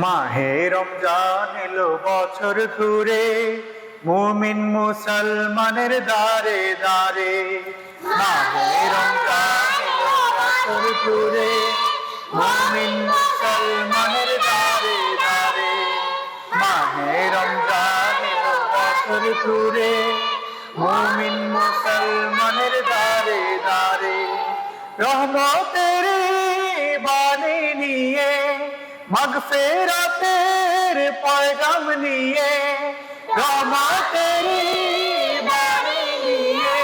মাহে রমজান এলো বছর ঘুরে, মুমিন মুসলমানের দারে দারে। মাহে রমজান এলো বছর ঘুরে, মুমিন মুসলমানের দারে দারে। মাহে রমজান এলো বছর ঘুরে, মুমিন মুসলমানের দারে দারে। রহমতের বাণী নিয়ে, মাগফিরাতের পয়গাম নিয়ে, রহমতের বাণী নিয়ে,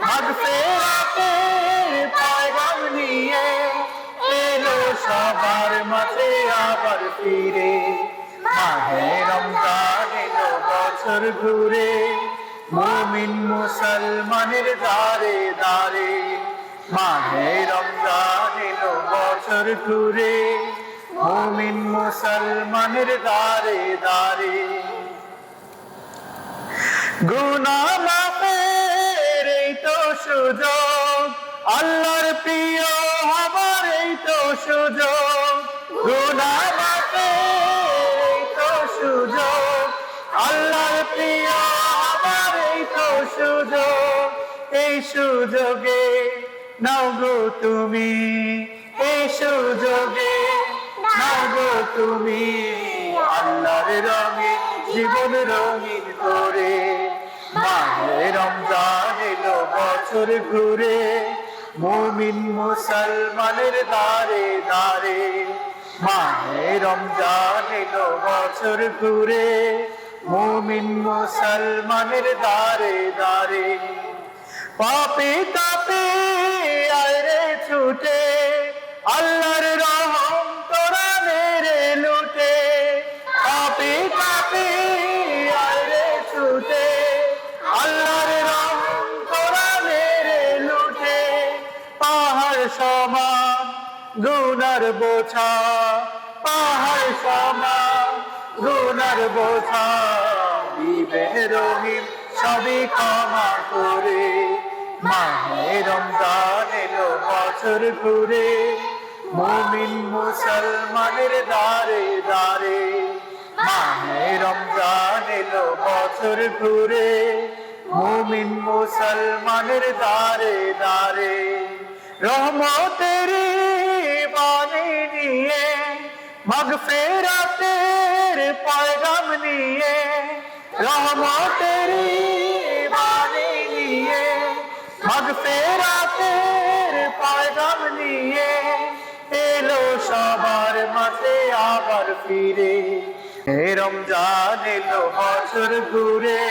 মাগফিরাতের পয়গাম নিয়ে এলো সবার মাঝে আবার ফিরে। মাহে রমজান এলো বছর ঘুরে, মুমিন মুসলমানের দারে দারে। মাহে রমজান এলো বছর ঘুরে, মুমিন মুসলমানের দারে দারে। গুনাহ মাফের এই তো সুযোগ, আল্লাহর প্রিয় হবার এই তো সুযোগ। গুনাহ মাফের এই তো সুযোগ, আল্লাহর প্রিয় হবার এই তো সুযোগ। এই সুযোগে নাও গো তুমি, এই সুযোগে নাও গো তুমি, আল্লাহর রঙে জীবন রঙিন করে। মাহে রমজান এলো বছর ঘুরে, মুমিন মুসলমানের দারে দারে। মাহে রমজান এলো বছর ঘুরে, মুমিন মুসলমানের দারে দারে। পাপী তাপী আয়রে ছুটে, আল্লাহর রহম তোরা মেরে লুটে। পাপী তাপী আয়রে ছুটে, আল্লাহর রহম তোরা মেরে লুটে। পাহাড় সমান গুনার বোঝা, পাহাড় সমান গুনার বোঝা, দিবে রহিম সবই ক্ষমা করে। মাহে রমজান এলো বছর ঘুরে, মুমিন মুসলমানের দারে দারে। মাহে রমজান এলো বছর ঘুরে, মুমিন মুসলমানের দারে দারে। রহমতের বাণী নিয়ে, মাগফিরাতের পয়গাম নিয়ে, রহমতের বাণী নিয়ে, মাগফিরাতের পয়গাম নিয়ে এলো সবার মাঝে আবার ফিরে। হে রমজান এলো বছর ঘুরে,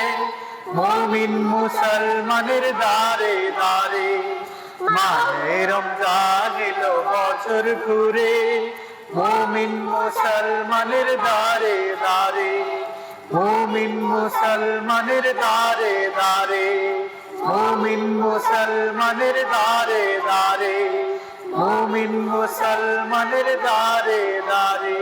মুমিন মুসলমানের দারে দারে। মাহে রমজান এলো বছর ঘুরে, মুমিন মুসলমানের দারে দারে। মুমিন মুসলমানের দারে দারে, মুমিন মুসলমানের দারে দারে, মুমিন মুসলমানের দারে দারে।